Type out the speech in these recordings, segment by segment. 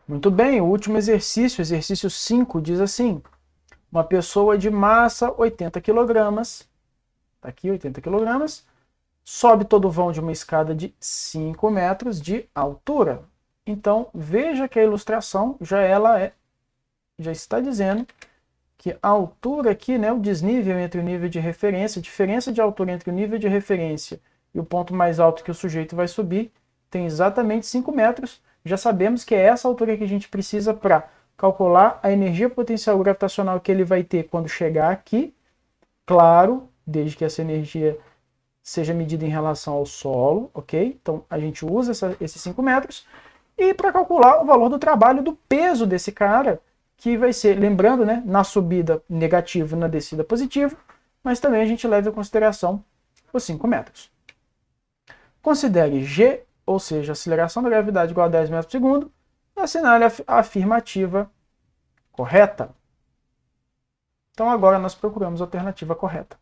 Muito bem, o último exercício, exercício 5, diz assim: uma pessoa de massa 80 quilogramas, tá aqui 80 quilogramas, sobe todo o vão de uma escada de 5 metros de altura. Então, veja que a ilustração já está dizendo que a altura aqui, né, o desnível entre o nível de referência, a diferença de altura entre o nível de referência e o ponto mais alto que o sujeito vai subir, tem exatamente 5 metros. Já sabemos que é essa altura que a gente precisa para calcular a energia potencial gravitacional que ele vai ter quando chegar aqui. Claro, desde que essa energia seja medida em relação ao solo, ok? Então a gente usa esses 5 metros. E para calcular o valor do trabalho do peso desse cara, que vai ser, lembrando, né, na subida negativo e na descida positivo, mas também a gente leva em consideração os 5 metros. Considere G, ou seja, a aceleração da gravidade igual a 10 metros por segundo, e assinale a afirmativa correta. Então agora nós procuramos a alternativa correta.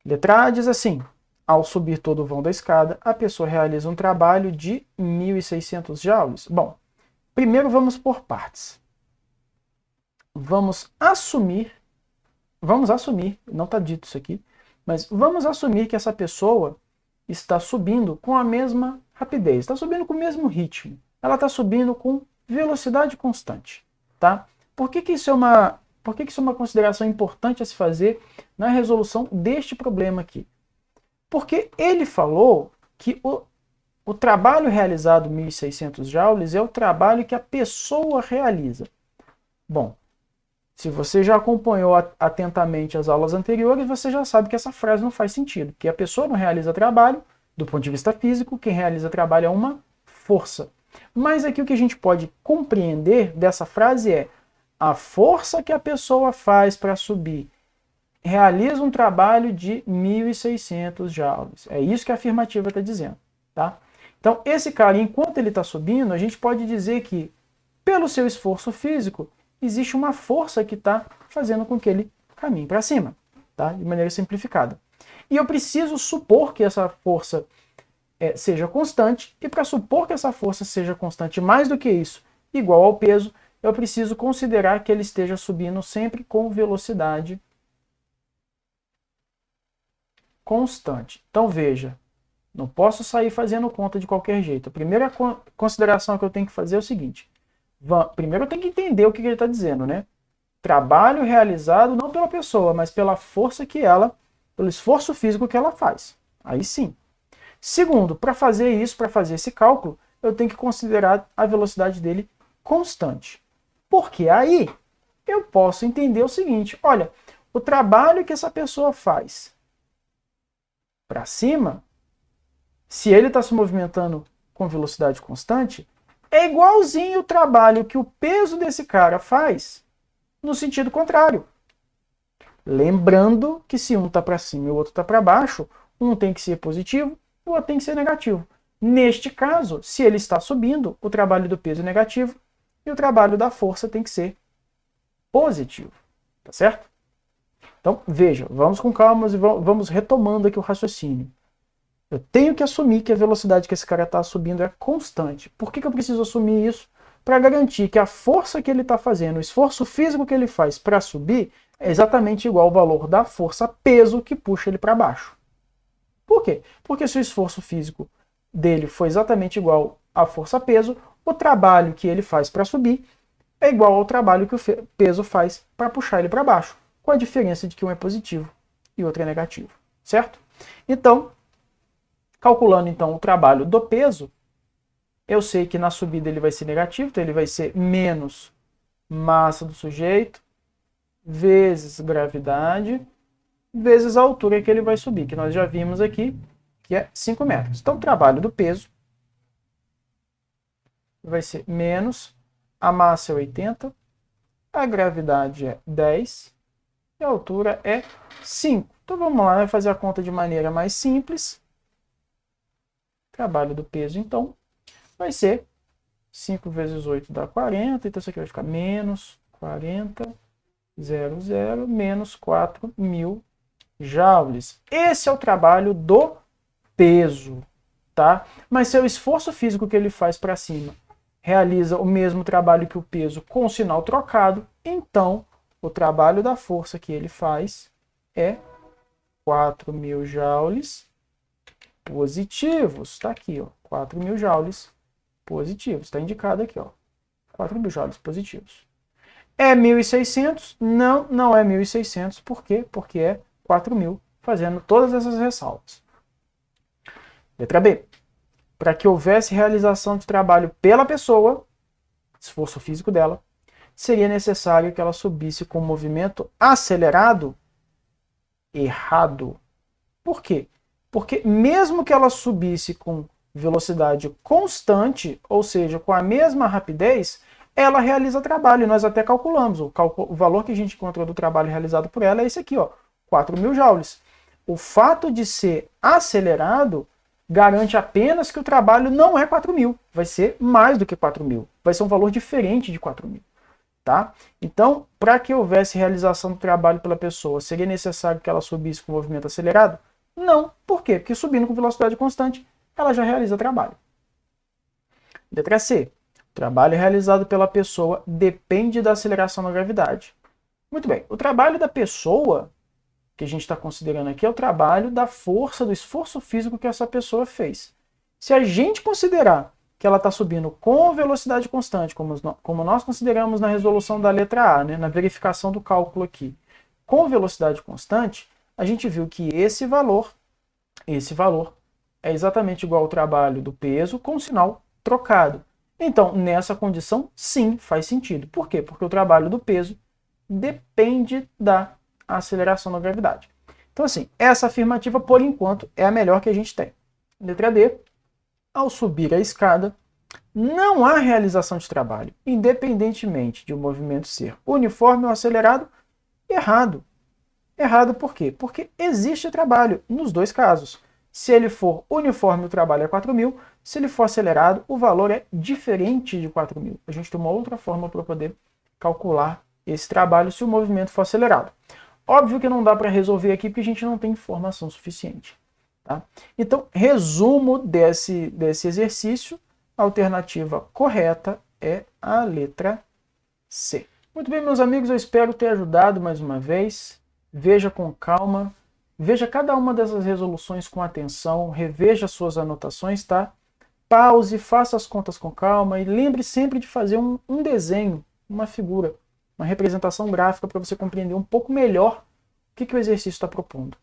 Letra A diz assim: ao subir todo o vão da escada, a pessoa realiza um trabalho de 1.600 joules. Bom, primeiro vamos por partes. Vamos assumir, não está dito isso aqui, mas vamos assumir que essa pessoa está subindo com a mesma rapidez, está subindo com o mesmo ritmo. Ela está subindo com velocidade constante, tá? Por que isso é uma consideração importante a se fazer na resolução deste problema aqui? Porque ele falou que o trabalho realizado 1.600 joules é o trabalho que a pessoa realiza. Bom, se você já acompanhou atentamente as aulas anteriores, você já sabe que essa frase não faz sentido, que a pessoa não realiza trabalho, do ponto de vista físico, quem realiza trabalho é uma força. Mas aqui o que a gente pode compreender dessa frase é: a força que a pessoa faz para subir realiza um trabalho de 1.600 joules. É isso que a afirmativa está dizendo, tá? Então, esse cara, enquanto ele está subindo, a gente pode dizer que, pelo seu esforço físico, existe uma força que está fazendo com que ele caminhe para cima, tá? De maneira simplificada. E eu preciso supor que essa força seja constante, e para supor que essa força seja constante mais do que isso, igual ao peso, eu preciso considerar que ele esteja subindo sempre com velocidade constante. Então veja, não posso sair fazendo conta de qualquer jeito. A primeira consideração que eu tenho que fazer é o seguinte: primeiro eu tenho que entender o que ele está dizendo, né? Trabalho realizado não pela pessoa, mas pela força que ela, pelo esforço físico que ela faz. Aí sim. Segundo, para fazer isso, para fazer esse cálculo, eu tenho que considerar a velocidade dele constante. Porque aí eu posso entender o seguinte: olha, o trabalho que essa pessoa faz para cima, se ele está se movimentando com velocidade constante, é igualzinho o trabalho que o peso desse cara faz no sentido contrário. Lembrando que se um está para cima e o outro está para baixo, um tem que ser positivo e o outro tem que ser negativo. Neste caso, se ele está subindo, o trabalho do peso é negativo e o trabalho da força tem que ser positivo. Tá certo? Então, veja, vamos com calma e vamos retomando aqui o raciocínio. Eu tenho que assumir que a velocidade que esse cara está subindo é constante. Por que eu preciso assumir isso? Para garantir que a força que ele está fazendo, o esforço físico que ele faz para subir, é exatamente igual ao valor da força peso que puxa ele para baixo. Por quê? Porque se o esforço físico dele foi exatamente igual à força peso, o trabalho que ele faz para subir é igual ao trabalho que o peso faz para puxar ele para baixo, com a diferença de que um é positivo e o outro é negativo, certo? Então, calculando então o trabalho do peso, eu sei que na subida ele vai ser negativo, então ele vai ser menos massa do sujeito, vezes gravidade, vezes a altura que ele vai subir, que nós já vimos aqui, que é 5 metros. Então o trabalho do peso vai ser menos, a massa é 80, a gravidade é 10, e a altura é 5. Então vamos lá, vai fazer a conta de maneira mais simples. Trabalho do peso, então, vai ser 5 vezes 8 dá 40, então isso aqui vai ficar menos 40, 00, menos 4.000 joules. Esse é o trabalho do peso, tá? Mas se é o esforço físico que ele faz para cima realiza o mesmo trabalho que o peso com o sinal trocado, então o trabalho da força que ele faz é 4.000 joules positivos. Está aqui, ó, 4.000 joules positivos. Está indicado aqui, ó, 4.000 joules positivos. É 1.600? Não, não é 1.600. Por quê? Porque é 4.000, fazendo todas essas ressalvas. Letra B. Para que houvesse realização de trabalho pela pessoa, esforço físico dela, seria necessário que ela subisse com movimento acelerado? Errado. Por quê? Porque mesmo que ela subisse com velocidade constante, ou seja, com a mesma rapidez, ela realiza trabalho. Nós até calculamos. O valor que a gente encontrou do trabalho realizado por ela é esse aqui, ó, 4.000 joules. O fato de ser acelerado garante apenas que o trabalho não é 4.000. Vai ser mais do que 4.000. Vai ser um valor diferente de 4.000. Tá? Então, para que houvesse realização do trabalho pela pessoa, seria necessário que ela subisse com movimento acelerado? Não. Por quê? Porque subindo com velocidade constante, ela já realiza trabalho. Letra C. O trabalho realizado pela pessoa depende da aceleração da gravidade. Muito bem. O trabalho da pessoa, que a gente está considerando aqui, é o trabalho da força, do esforço físico que essa pessoa fez. Se a gente considerar que ela está subindo com velocidade constante, como nós consideramos na resolução da letra A, né, na verificação do cálculo aqui, com velocidade constante, a gente viu que esse valor é exatamente igual ao trabalho do peso com o sinal trocado. Então, nessa condição, sim, faz sentido. Por quê? Porque o trabalho do peso depende da aceleração da gravidade. Então, assim, essa afirmativa, por enquanto, é a melhor que a gente tem. Letra D. Ao subir a escada, não há realização de trabalho, independentemente de o movimento ser uniforme ou acelerado. Errado. Errado por quê? Porque existe trabalho nos dois casos. Se ele for uniforme, o trabalho é 4.000. Se ele for acelerado, o valor é diferente de 4.000. A gente tem uma outra forma para poder calcular esse trabalho se o movimento for acelerado. Óbvio que não dá para resolver aqui porque a gente não tem informação suficiente. Tá? Então, resumo desse exercício, a alternativa correta é a letra C. Muito bem, meus amigos, eu espero ter ajudado mais uma vez. Veja com calma, veja cada uma dessas resoluções com atenção, reveja suas anotações, tá? Pause, faça as contas com calma e lembre sempre de fazer um desenho, uma figura, uma representação gráfica para você compreender um pouco melhor o que o exercício está propondo.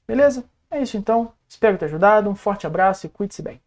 Beleza? É isso então, espero ter ajudado, um forte abraço e cuide-se bem.